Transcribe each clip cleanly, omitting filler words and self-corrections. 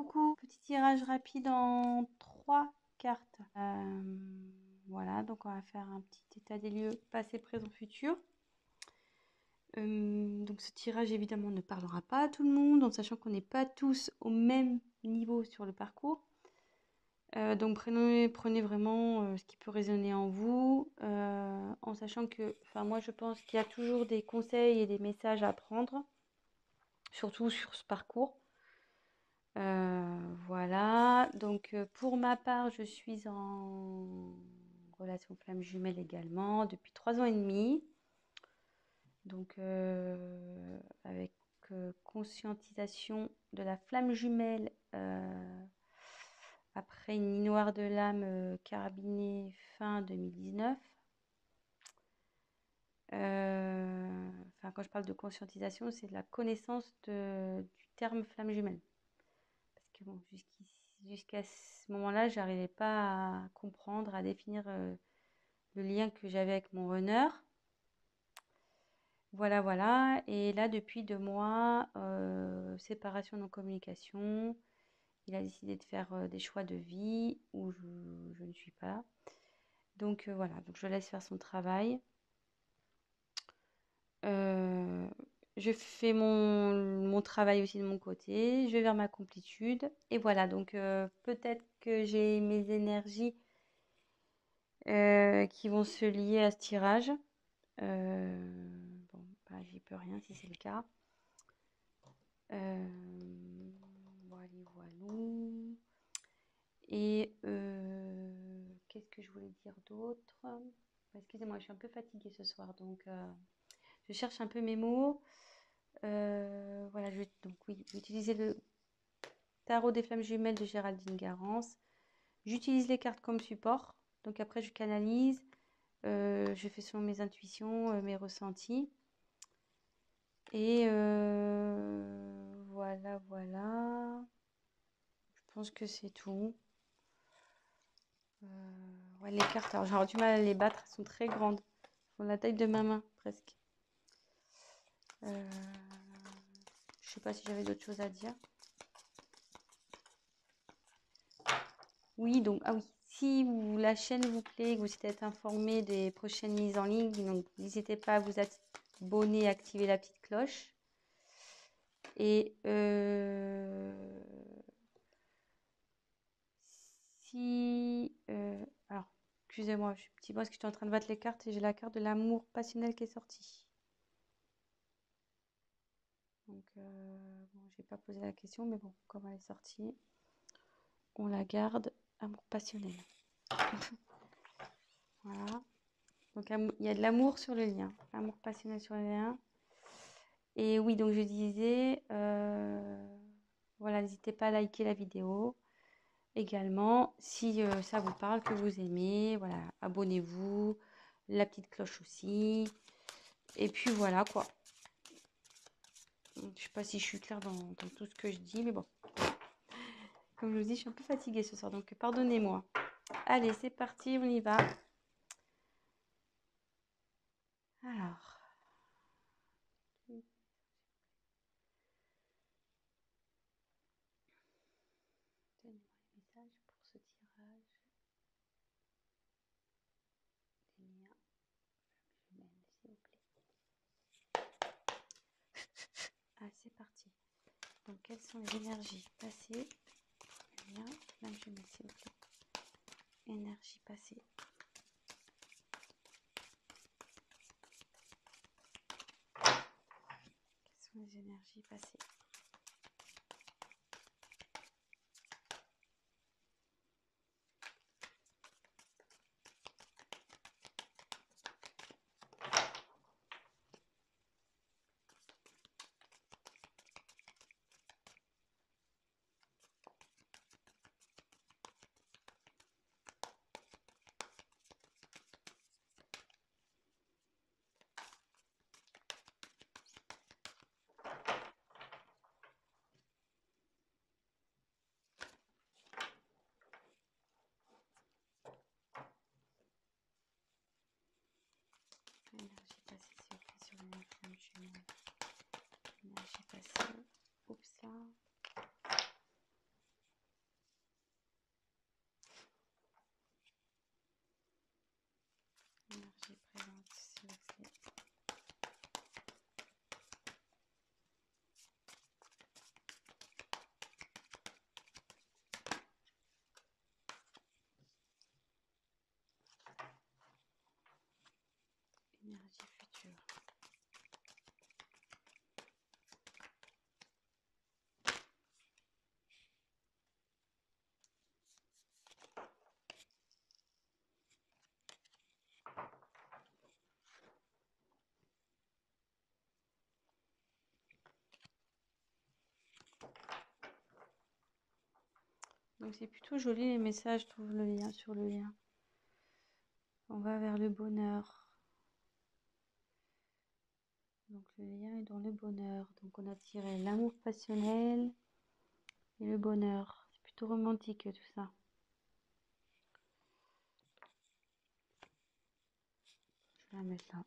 Coucou, petit tirage rapide en 3 cartes. Voilà, donc on va faire un petit état des lieux passé, présent, futur. Donc ce tirage évidemment ne parlera pas à tout le monde, en sachant qu'on n'est pas tous au même niveau sur le parcours. Donc prenez vraiment ce qui peut résonner en vous, en sachant que, moi je pense qu'il y a toujours des conseils et des messages à prendre, surtout sur ce parcours. Voilà, donc pour ma part, je suis en relation flamme jumelle également depuis 3 ans et demi. Donc avec conscientisation de la flamme jumelle après une nuit noire de l'âme carabinée fin 2019. Quand je parle de conscientisation, c'est de la connaissance du terme flamme jumelle. Parce que bon, jusqu'à ce moment-là, j'arrivais pas à comprendre, à définir le lien que j'avais avec mon runner. Voilà, voilà. Et là, depuis 2 mois, séparation non-communication. Il a décidé de faire des choix de vie où je ne suis pas. Donc voilà, donc je laisse faire son travail. Je fais mon travail aussi de mon côté. Je vais vers ma complétude. Et voilà, donc peut-être que j'ai mes énergies qui vont se lier à ce tirage. Bon, j'y peux rien si c'est le cas. Voilà, voilà. Et qu'est-ce que je voulais dire d'autre? Excusez-moi, je suis un peu fatiguée ce soir, donc je cherche un peu mes mots. Voilà, donc oui, j'ai utilisé le tarot des flammes jumelles de Géraldine Garance. J'utilise les cartes comme support. Donc après, je canalise. Je fais selon mes intuitions, mes ressentis. Et voilà, voilà. Je pense que c'est tout. Ouais, les cartes, alors j'aurais du mal à les battre. Elles sont très grandes. Elles font la taille de ma main, presque. Je sais pas si j'avais d'autres choses à dire. Oui, donc, ah oui, si la chaîne vous plaît, que vous êtes informé des prochaines mises en ligne, donc n'hésitez pas à vous abonner, activer la petite cloche. Et alors, excusez-moi, je suis petit peu parce que je suis en train de battre les cartes et j'ai la carte de l'amour passionnel qui est sortie. Donc, bon, j'ai pas posé la question, mais bon, comme elle est sortie, on la garde. Amour passionnel. Voilà. Donc, il y a de l'amour sur le lien. Amour passionnel sur le lien. Et oui, donc je disais, voilà, n'hésitez pas à liker la vidéo. Également, si ça vous parle, que vous aimez, voilà, abonnez-vous, la petite cloche aussi. Et puis voilà quoi. Je sais pas si je suis claire dans tout ce que je dis, mais bon. Comme je vous dis, je suis un peu fatiguée ce soir, donc pardonnez-moi. Allez, c'est parti, on y va. Alors. Donnez-moi les messages pour ce tirage. Des liens. Jumelles, s'il vous plaît. Ah, c'est parti. Donc, quelles sont les énergies passées? Lien, flamme jumelle, s'il vous plaît. Énergie passée. Quelles sont les énergies passées? Énergie passée, s'il vous plaît, sur la flamme jumelle. Énergie passée. Oups là. Donc c'est plutôt joli les messages, je trouve, le lien sur le lien. On va vers le bonheur. Donc le lien est dans le bonheur. Donc on a tiré l'amour passionnel et le bonheur. C'est plutôt romantique tout ça. Je vais la mettre là.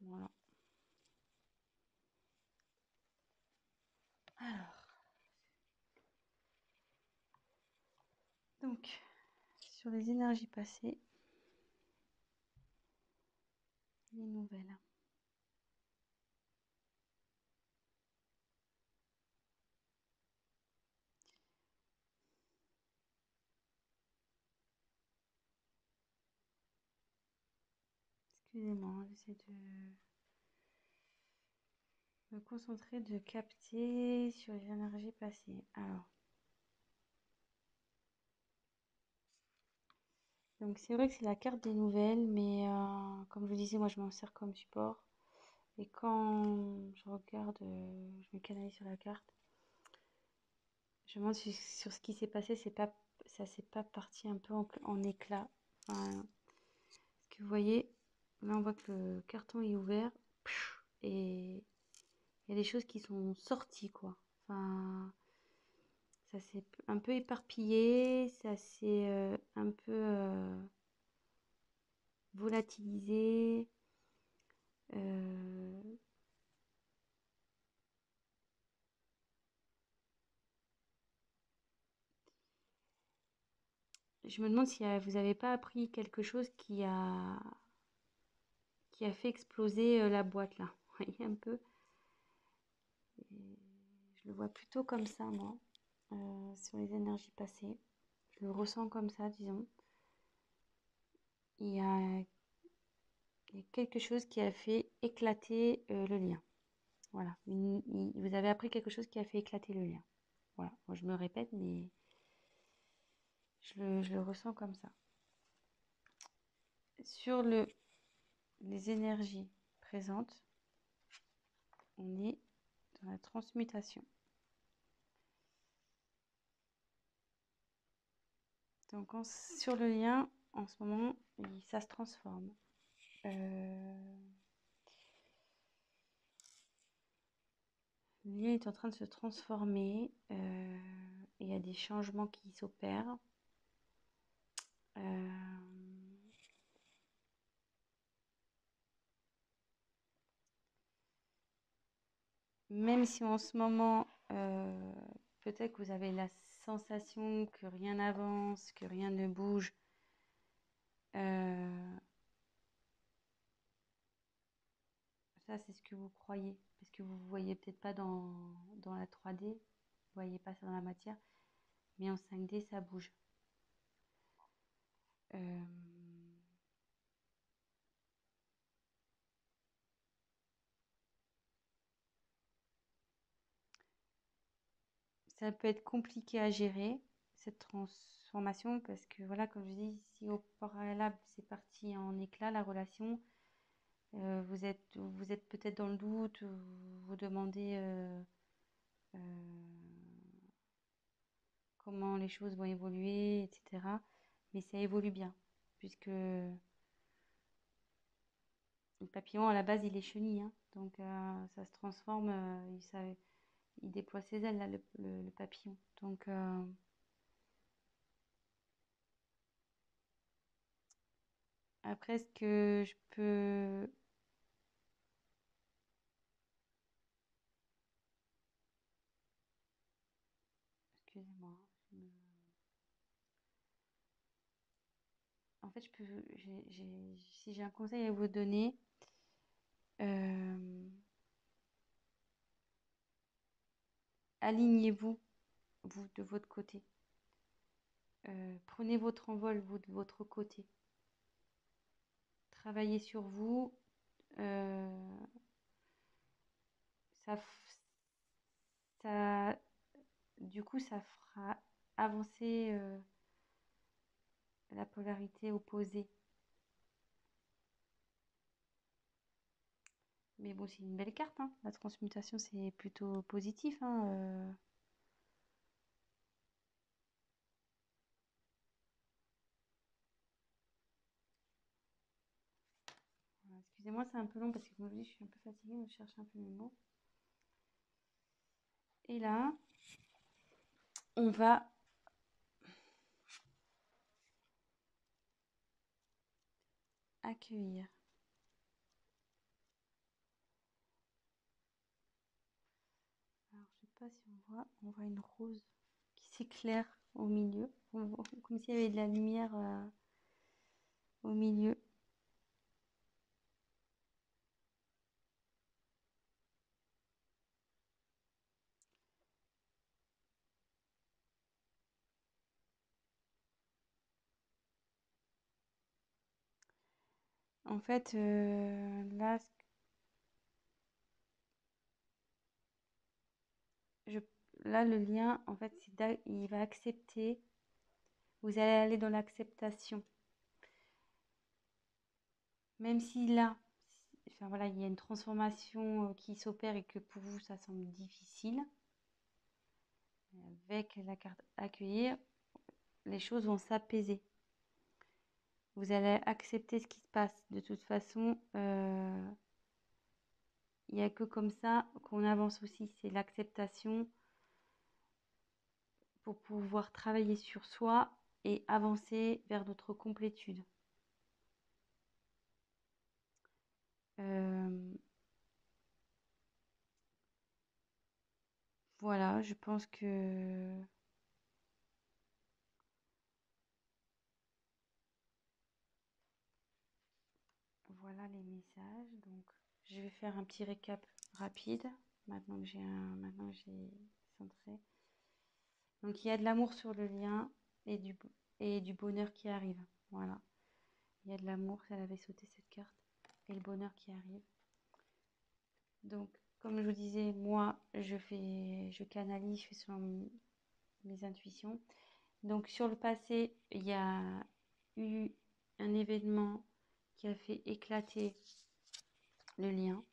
Voilà. Alors, donc, sur les énergies passées, les nouvelles. Excusez-moi, j'essaie de me concentrer, de capter sur les énergies passées. Alors, donc c'est vrai que c'est la carte des nouvelles, mais comme je vous disais, moi je m'en sers comme support. Et quand je regarde, je me canalise sur la carte, je me demande sur ce qui s'est passé, ça s'est pas parti un peu en éclats. Enfin, parce que vous voyez, là on voit que le carton est ouvert et il y a des choses qui sont sorties, quoi. Enfin, ça s'est un peu éparpillé, ça s'est un peu volatilisé. Euh, je me demande si vous n'avez pas appris quelque chose qui a fait exploser la boîte là. Vous voyez un peu. Et je le vois plutôt comme ça, moi, sur les énergies passées. Je le ressens comme ça, disons. Il y a, il y a quelque chose qui a fait éclater le lien. Voilà. Vous avez appris quelque chose qui a fait éclater le lien. Voilà. Moi, je me répète, mais je le ressens comme ça. Sur les énergies présentes, on est dans la transmutation. Donc, sur le lien, en ce moment, ça se transforme. Le lien est en train de se transformer. Il y a des changements qui s'opèrent. Euh, Même si en ce moment, peut-être que vous avez la sensation que rien n'avance, que rien ne bouge, euh, ça c'est ce que vous croyez, parce que vous ne voyez peut-être pas dans la 3D, vous ne voyez pas ça dans la matière, mais en 5D ça bouge. Euh, Ça peut être compliqué à gérer, cette transformation, parce que voilà, comme je dis, si au préalable c'est parti en éclat, la relation, vous êtes peut-être dans le doute, vous vous demandez euh, comment les choses vont évoluer, etc. Mais ça évolue bien, puisque le papillon, à la base, il est chenille, hein. Donc ça se transforme, il déploie ses ailes, là, le papillon. Donc, après, ce que je peux... Excusez-moi. En fait, si j'ai un conseil à vous donner, euh, alignez-vous, vous, de votre côté. Prenez votre envol, vous, de votre côté. Travaillez sur vous. euh, ça, ça, du coup, ça fera avancer la polarité opposée. Mais bon, c'est une belle carte, hein. La transmutation, c'est plutôt positif, hein. Excusez-moi, c'est un peu long parce que comme je vous dis, je suis un peu fatiguée, donc je cherche un peu mes mots. Et là, on va accueillir. Alors, je sais pas si on voit une rose qui s'éclaire au milieu, comme s'il y avait de la lumière au milieu. En fait, là, je, là, le lien, en fait, il va accepter. Vous allez aller dans l'acceptation. Même si là, enfin voilà, il y a une transformation qui s'opère et que pour vous, ça semble difficile, avec la carte accueillir, les choses vont s'apaiser. Vous allez accepter ce qui se passe. De toute façon, il n'y a que comme ça qu'on avance aussi. C'est l'acceptation pour pouvoir travailler sur soi et avancer vers notre complétude. Voilà, je pense que voilà les messages. Donc, je vais faire un petit récap rapide. Maintenant que j'ai centré. Donc, il y a de l'amour sur le lien et du bonheur qui arrive. Voilà. Il y a de l'amour, elle avait sauté cette carte. Et le bonheur qui arrive. Donc, comme je vous disais, moi, je canalise, je fais selon mes intuitions. Donc, sur le passé, il y a eu un événement qui a fait éclater le lien.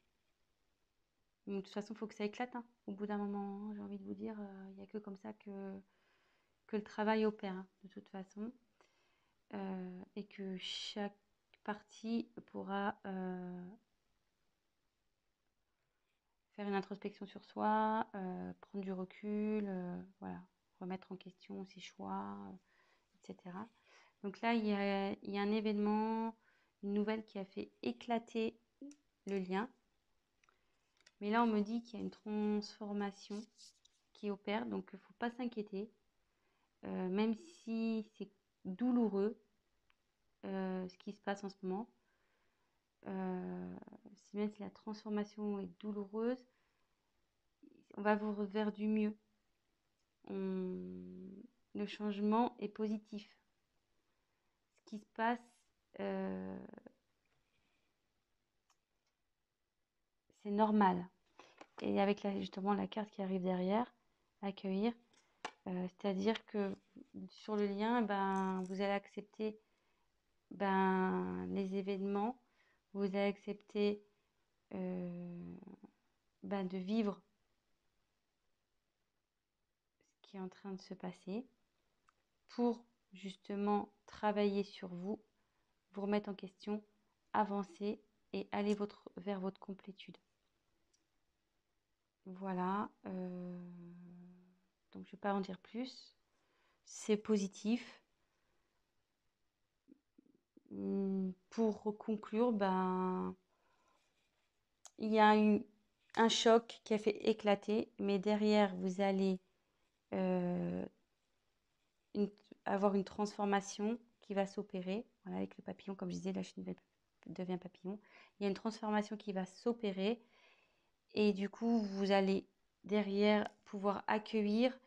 Donc, de toute façon, il faut que ça éclate, hein. Au bout d'un moment, j'ai envie de vous dire, il n'y a que comme ça que le travail opère, hein, de toute façon. Et que chaque partie pourra faire une introspection sur soi, prendre du recul, voilà, remettre en question ses choix, etc. Donc là, il y a un événement, une nouvelle qui a fait éclater le lien. Mais là, on me dit qu'il y a une transformation qui opère, donc il ne faut pas s'inquiéter. Même si c'est douloureux, ce qui se passe en ce moment, même si la transformation est douloureuse, on va vous vers du mieux. Le changement est positif. Ce qui se passe, c'est normal. Et avec justement la carte qui arrive derrière, accueillir, c'est-à-dire que sur le lien, ben, vous allez accepter les événements, vous allez accepter de vivre ce qui est en train de se passer pour justement travailler sur vous, vous remettre en question, avancer et aller vers votre complétude. Voilà. Donc, je ne vais pas en dire plus. C'est positif. Pour conclure, il y a eu un choc qui a fait éclater, mais derrière, vous allez avoir une transformation qui va s'opérer. Voilà, avec le papillon, comme je disais, la chenille devient papillon. Il y a une transformation qui va s'opérer et du coup, vous allez derrière pouvoir accueillir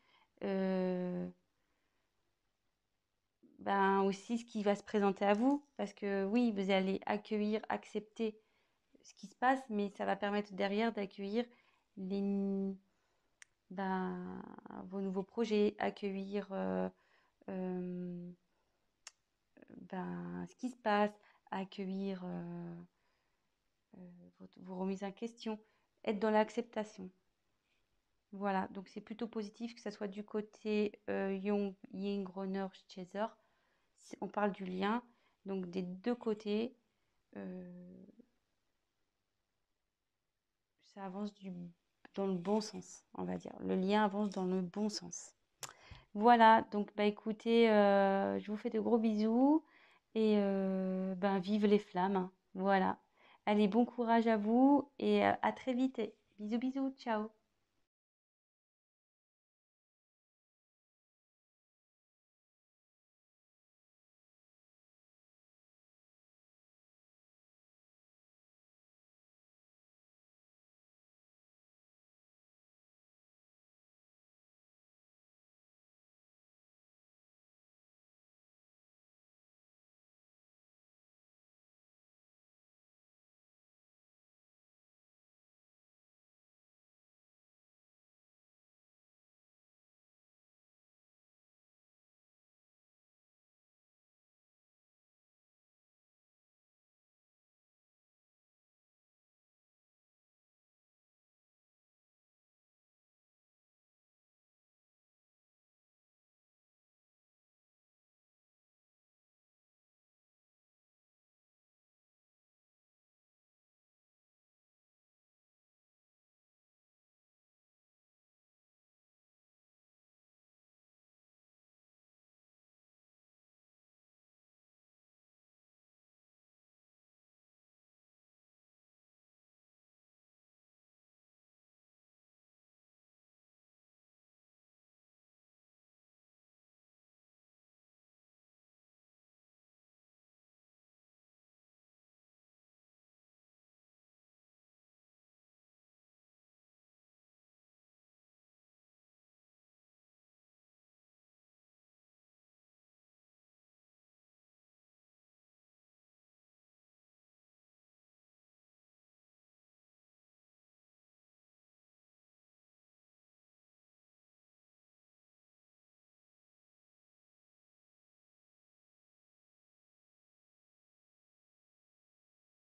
aussi ce qui va se présenter à vous. Parce que oui, vous allez accueillir, accepter ce qui se passe, mais ça va permettre derrière d'accueillir les, vos nouveaux projets, accueillir ce qui se passe, accueillir vos remises en question, être dans l'acceptation. Voilà, donc c'est plutôt positif que ça soit du côté Jung, Ying, Runner, Chaser. On parle du lien, donc des deux côtés, ça avance dans le bon sens, on va dire. Le lien avance dans le bon sens. Voilà, donc bah écoutez, je vous fais de gros bisous et ben vive les flammes, hein. Voilà. Allez, bon courage à vous et à très vite. Bisous, bisous, ciao.